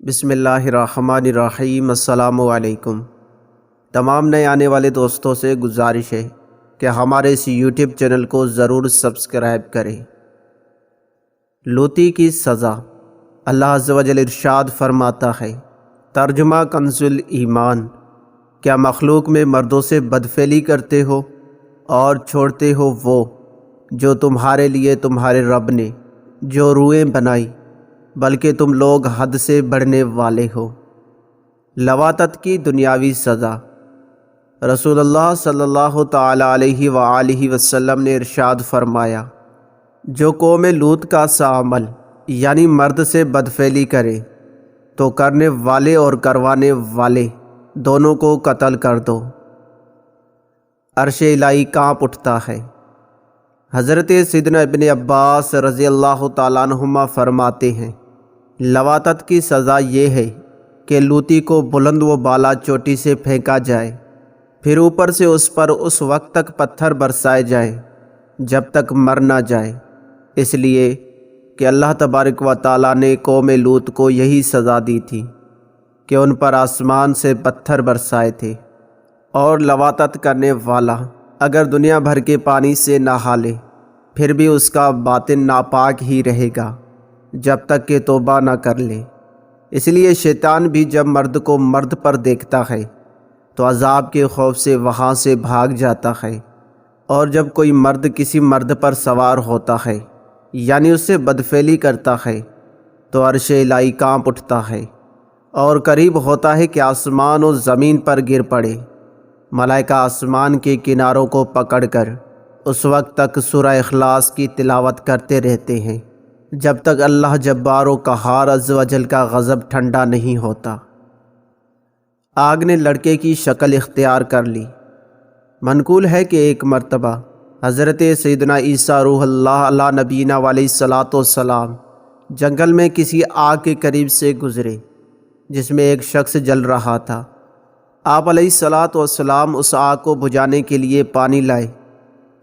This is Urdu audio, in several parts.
بسم اللہ الرحمن الرحیم۔ السلام علیکم۔ تمام نئے آنے والے دوستوں سے گزارش ہے کہ ہمارے اس یوٹیوب چینل کو ضرور سبسکرائب کریں۔ لوطی کی سزا۔ اللہ عز و جل ارشاد فرماتا ہے، ترجمہ کنز الایمان، کیا مخلوق میں مردوں سے بدفعلی کرتے ہو اور چھوڑتے ہو وہ جو تمہارے لیے تمہارے رب نے جو روئیں بنائی، بلکہ تم لوگ حد سے بڑھنے والے ہو۔ لواطت کی دنیاوی سزا۔ رسول اللہ صلی اللہ تعالی علیہ وآلہ وسلم نے ارشاد فرمایا، جو قوم لوط کا سا عمل یعنی مرد سے بدفعلی کرے تو کرنے والے اور کروانے والے دونوں کو قتل کر دو۔ عرش الہی کانپ اٹھتا ہے۔ حضرت سیدنا ابن عباس رضی اللہ تعالیٰ عنہما فرماتے ہیں، لواطت کی سزا یہ ہے کہ لوطی کو بلند و بالا چوٹی سے پھینکا جائے، پھر اوپر سے اس پر اس وقت تک پتھر برسائے جائیں جب تک مر نہ جائے، اس لیے کہ اللہ تبارک و تعالیٰ نے قوم لوط کو یہی سزا دی تھی کہ ان پر آسمان سے پتھر برسائے تھے، اور لواطت کرنے والا اگر دنیا بھر کے پانی سے نہا لے پھر بھی اس کا باطن ناپاک ہی رہے گا جب تک کہ توبہ نہ کر لے۔ اس لیے شیطان بھی جب مرد کو مرد پر دیکھتا ہے تو عذاب کے خوف سے وہاں سے بھاگ جاتا ہے، اور جب کوئی مرد کسی مرد پر سوار ہوتا ہے یعنی اس سے بدفعلی کرتا ہے تو عرش الہی کانپ اٹھتا ہے اور قریب ہوتا ہے کہ آسمان و زمین پر گر پڑے۔ ملائکہ آسمان کے کناروں کو پکڑ کر اس وقت تک سورہ اخلاص کی تلاوت کرتے رہتے ہیں جب تک اللہ جبار و قہار عز و جل کا غضب ٹھنڈا نہیں ہوتا۔ آگ نے لڑکے کی شکل اختیار کر لی۔ منقول ہے کہ ایک مرتبہ حضرت سیدنا عیسیٰ روح اللہ علیہ نبینا علیہ الصلاۃ والسلام جنگل میں کسی آگ کے قریب سے گزرے جس میں ایک شخص جل رہا تھا۔ آپ علیہ الصلاۃ والسلام اس آگ کو بجھانے کے لیے پانی لائے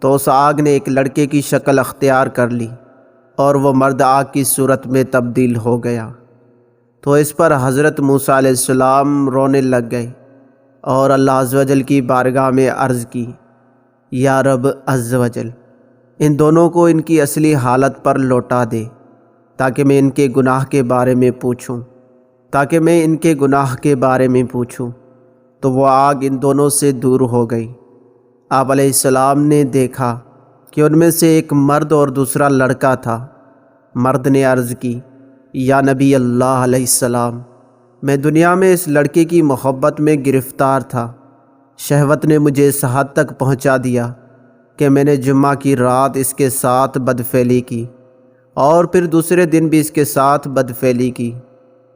تو اس آگ نے ایک لڑکے کی شکل اختیار کر لی اور وہ مرد آگ کی صورت میں تبدیل ہو گیا۔ تو اس پر حضرت موسیٰ علیہ السلام رونے لگ گئے اور اللہ عز و جل کی بارگاہ میں عرض کی، یا رب عز و جل، ان دونوں کو ان کی اصلی حالت پر لوٹا دے تاکہ میں ان کے گناہ کے بارے میں پوچھوں۔ تو وہ آگ ان دونوں سے دور ہو گئی۔ آپ علیہ السلام نے دیکھا کہ ان میں سے ایک مرد اور دوسرا لڑکا تھا۔ مرد نے عرض کی، یا نبی اللہ علیہ السلام، میں دنیا میں اس لڑکے کی محبت میں گرفتار تھا، شہوت نے مجھے اس حد تک پہنچا دیا کہ میں نے جمعہ کی رات اس کے ساتھ بدفعلی کی اور پھر دوسرے دن بھی اس کے ساتھ بدفعلی کی۔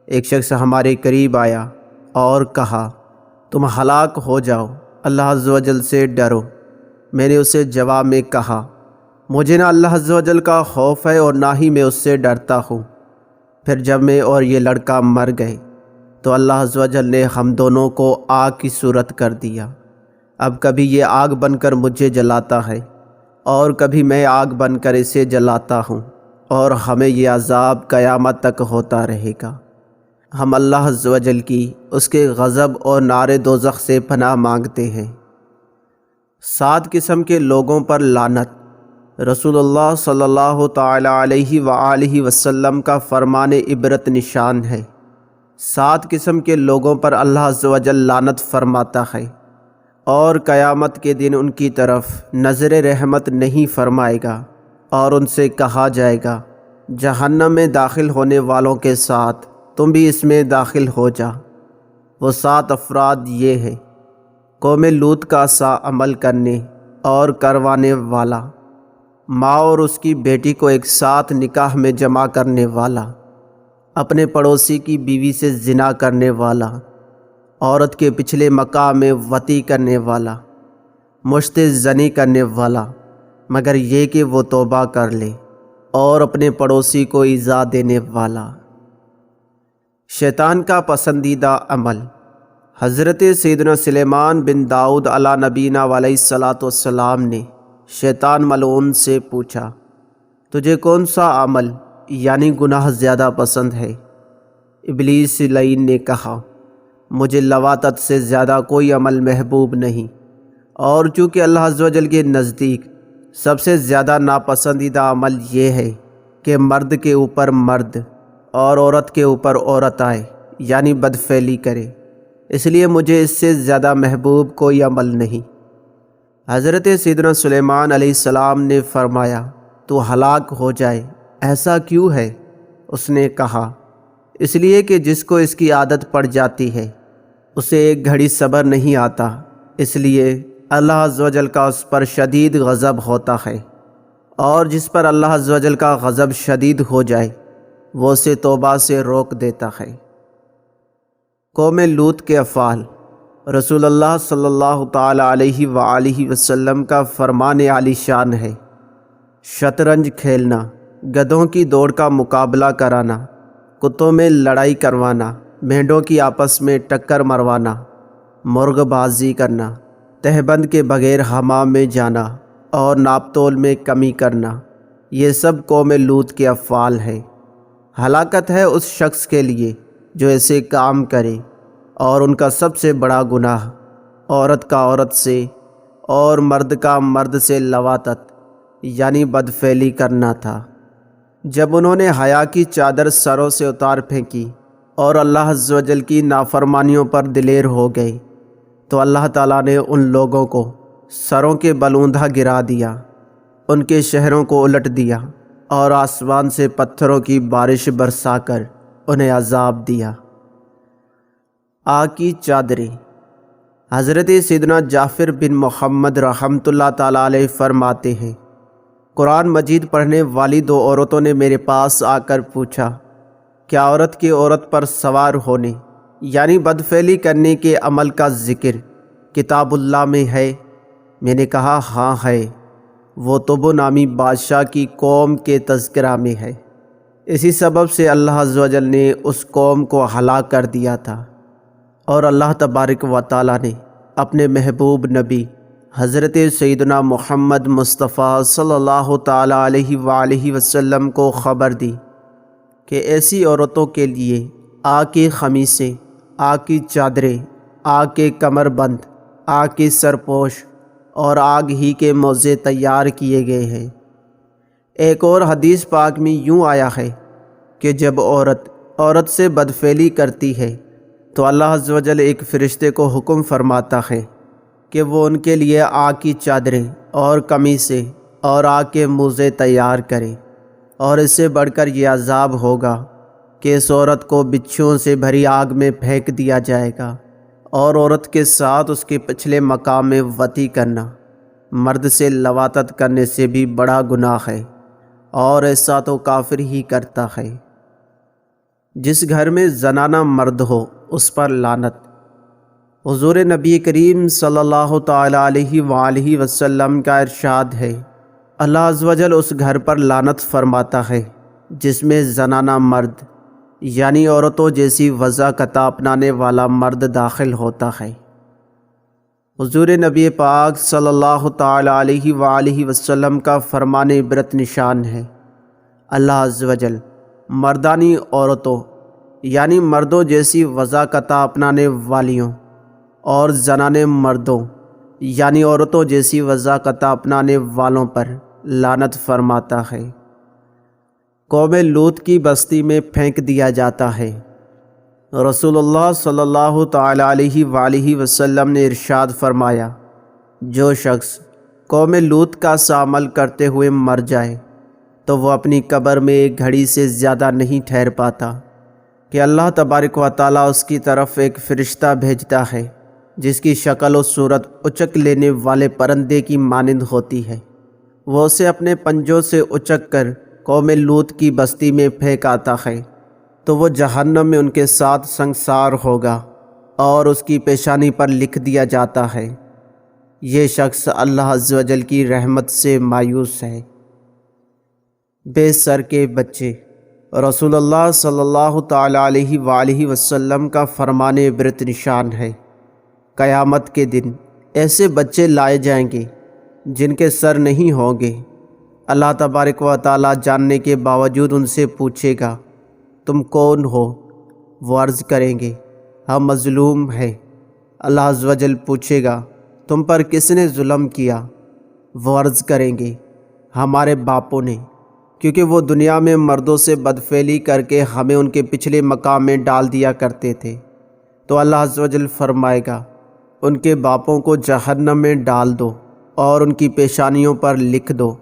ایک شخص ہمارے قریب آیا اور کہا، تم ہلاک ہو جاؤ، اللہ عز و جل سے ڈرو۔ میں نے اسے جواب میں کہا، مجھے نہ اللہ عز و جل کا خوف ہے اور نہ ہی میں اس سے ڈرتا ہوں۔ پھر جب میں اور یہ لڑکا مر گئے تو اللہ عز و جل نے ہم دونوں کو آگ کی صورت کر دیا۔ اب کبھی یہ آگ بن کر مجھے جلاتا ہے اور کبھی میں آگ بن کر اسے جلاتا ہوں، اور ہمیں یہ عذاب قیامت تک ہوتا رہے گا۔ ہم اللہ عز و جل کی اس کے غضب اور نار دوزخ سے پناہ مانگتے ہیں۔ 7 قسم کے لوگوں پر لعنت۔ رسول اللہ صلی اللہ تعالی علیہ وآلہ وسلم کا فرمان عبرت نشان ہے۔ 7 قسم کے لوگوں پر اللہ عز و جل لعنت فرماتا ہے اور قیامت کے دن ان کی طرف نظر رحمت نہیں فرمائے گا، اور ان سے کہا جائے گا، جہنم میں داخل ہونے والوں کے ساتھ تم بھی اس میں داخل ہو جا۔ وہ 7 افراد یہ ہیں: قوم لوط کا سا عمل کرنے اور کروانے والا، ماں اور اس کی بیٹی کو ایک ساتھ نکاح میں جمع کرنے والا، اپنے پڑوسی کی بیوی سے زنا کرنے والا، عورت کے پچھلے مقام میں وطی کرنے والا، مشت زنی کرنے والا مگر یہ کہ وہ توبہ کر لے، اور اپنے پڑوسی کو ایذا دینے والا۔ شیطان کا پسندیدہ عمل۔ حضرت سیدنا سلیمان بن داؤد علیہ نبینا علیہ الصلاۃ والسلام نے شیطان ملعون سے پوچھا، تجھے کون سا عمل یعنی گناہ زیادہ پسند ہے؟ ابلیس لعین نے کہا، مجھے لواطت سے زیادہ کوئی عمل محبوب نہیں، اور چونکہ اللہ عز و جل کے نزدیک سب سے زیادہ ناپسندیدہ عمل یہ ہے کہ مرد کے اوپر مرد اور عورت کے اوپر عورت آئے، یعنی بدفعلی کرے، اس لیے مجھے اس سے زیادہ محبوب کوئی عمل نہیں۔ حضرت سیدنا سلیمان علیہ السلام نے فرمایا، تو ہلاک ہو جائے، ایسا کیوں ہے؟ اس نے کہا، اس لیے کہ جس کو اس کی عادت پڑ جاتی ہے اسے ایک گھڑی صبر نہیں آتا، اس لیے اللہ عز و جل کا اس پر شدید غضب ہوتا ہے، اور جس پر اللہ عز و جل کا غضب شدید ہو جائے وہ اسے توبہ سے روک دیتا ہے۔ قوم لوط کے افعال۔ رسول اللہ صلی اللہ تعالی علیہ وآلہ وسلم کا فرمان عالی شان ہے، شطرنج کھیلنا، گدھوں کی دوڑ کا مقابلہ کرانا، کتوں میں لڑائی کروانا، بھیڑوں کی آپس میں ٹکر مروانا، مرغ بازی کرنا، تہبند کے بغیر حمام میں جانا اور ناپ تول میں کمی کرنا، یہ سب قوم لوط کے افعال ہیں۔ ہلاکت ہے اس شخص کے لیے جو ایسے کام کرے، اور ان کا سب سے بڑا گناہ عورت کا عورت سے اور مرد کا مرد سے لواطت یعنی بدفعلی کرنا تھا۔ جب انہوں نے حیا کی چادر سروں سے اتار پھینکی اور اللہ عز و جل کی نافرمانیوں پر دلیر ہو گئے تو اللہ تعالیٰ نے ان لوگوں کو سروں کے بل اوندھا گرا دیا، ان کے شہروں کو الٹ دیا اور آسمان سے پتھروں کی بارش برسا کر انہیں عذاب دیا۔ آگ کی چادریں۔ حضرت سیدنا جعفر بن محمد رحمۃ اللہ تعالیٰ علیہ فرماتے ہیں، قرآن مجید پڑھنے والی دو عورتوں نے میرے پاس آ کر پوچھا، کیا عورت کی عورت پر سوار ہونے یعنی بدفعلی کرنے کے عمل کا ذکر کتاب اللہ میں ہے؟ میں نے کہا ہاں ہے، وہ توبو نامی بادشاہ کی قوم کے تذکرہ میں ہے، اسی سبب سے اللہ عز و جل نے اس قوم کو ہلاک کر دیا تھا۔ اور اللہ تبارک و تعالیٰ نے اپنے محبوب نبی حضرت سیدنا محمد مصطفیٰ صلی اللہ تعالیٰ علیہ وآلہ وسلم کو خبر دی کہ ایسی عورتوں کے لیے آگ کی خمیسیں، آگ کی چادریں، آگ کے کمر بند، آگ کی سرپوش اور آگ ہی کے موزے تیار کیے گئے ہیں۔ ایک اور حدیث پاک میں یوں آیا ہے کہ جب عورت سے بدفعلی کرتی ہے تو اللہ عز و جل ایک فرشتے کو حکم فرماتا ہے کہ وہ ان کے لیے آگ کی چادریں اور قمیصیں اور آگ کے موزے تیار کرے، اور اس سے بڑھ کر یہ عذاب ہوگا کہ اس عورت کو بچھوؤں سے بھری آگ میں پھینک دیا جائے گا، اور عورت کے ساتھ اس کے پچھلے مقام میں وطی کرنا مرد سے لواطت کرنے سے بھی بڑا گناہ ہے، اور ایسا تو کافر ہی کرتا ہے۔ جس گھر میں زنانہ مرد ہو اس پر لعنت۔ حضور نبی کریم صلی اللہ تعالی علیہ وآلہ وسلم کا ارشاد ہے، اللہ عز و جل اس گھر پر لعنت فرماتا ہے جس میں زنانہ مرد یعنی عورتوں جیسی وضاقت اپنانے والا مرد داخل ہوتا ہے۔ حضور نبی پاک صلی اللہ تعالی علیہ وآلہ وسلم کا فرمان عبرت نشان ہے، اللہ عز و جل مردانی عورتوں یعنی مردوں جیسی وضاقت اپنانے والیوں اور زنانے مردوں یعنی عورتوں جیسی وضاقت اپنانے والوں پر لعنت فرماتا ہے۔ قوم لوط کی بستی میں پھینک دیا جاتا ہے۔ رسول اللہ صلی اللہ تعالی علیہ وآلہ وسلم نے ارشاد فرمایا، جو شخص قوم لوط کا سا عمل کرتے ہوئے مر جائے تو وہ اپنی قبر میں ایک گھڑی سے زیادہ نہیں ٹھہر پاتا کہ اللہ تبارک و تعالیٰ اس کی طرف ایک فرشتہ بھیجتا ہے جس کی شکل و صورت اچک لینے والے پرندے کی مانند ہوتی ہے، وہ اسے اپنے پنجوں سے اچک کر قوم لوط کی بستی میں پھینک آتا ہے تو وہ جہنم میں ان کے ساتھ سنگسار ہوگا، اور اس کی پیشانی پر لکھ دیا جاتا ہے، یہ شخص اللہ عز و جل کی رحمت سے مایوس ہے۔ بے سر کے بچے۔ رسول اللہ صلی اللہ تعالی علیہ وآلہ وسلم کا فرمان عبرت نشان ہے، قیامت کے دن ایسے بچے لائے جائیں گے جن کے سر نہیں ہوں گے۔ اللہ تبارک و تعالیٰ جاننے کے باوجود ان سے پوچھے گا، تم کون ہو؟ وہ عرض کریں گے ہم مظلوم ہیں۔ اللہ عز و جل پوچھے گا تم پر کس نے ظلم کیا؟ وہ عرض کریں گے ہمارے باپوں نے، کیونکہ وہ دنیا میں مردوں سے بدفعلی کر کے ہمیں ان کے پچھلے مقام میں ڈال دیا کرتے تھے۔ تو اللہ عز و جل فرمائے گا ان کے باپوں کو جہنم میں ڈال دو اور ان کی پیشانیوں پر لکھ دو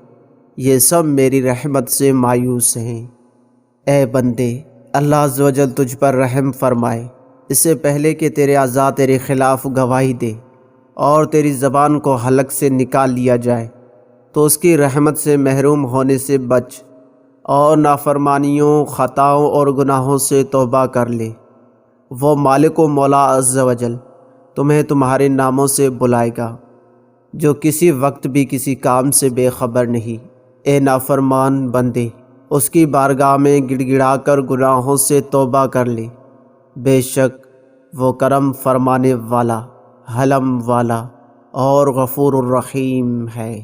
یہ سب میری رحمت سے مایوس ہیں۔ اے بندے، اللہ عز و جل تجھ پر رحم فرمائے اس سے پہلے کہ تیرے اعضاء تیرے خلاف گواہی دے اور تیری زبان کو حلق سے نکال لیا جائے، تو اس کی رحمت سے محروم ہونے سے بچ اور نافرمانیوں، خطاؤں اور گناہوں سے توبہ کر لے۔ وہ مالک و مولا عز و جل تمہیں تمہارے ناموں سے بلائے گا، جو کسی وقت بھی کسی کام سے بے خبر نہیں۔ اے نافرمان بندے، اس کی بارگاہ میں گڑ گڑا کر گناہوں سے توبہ کر لے، بے شک وہ کرم فرمانے والا، حلم والا اور غفور الرحیم ہے۔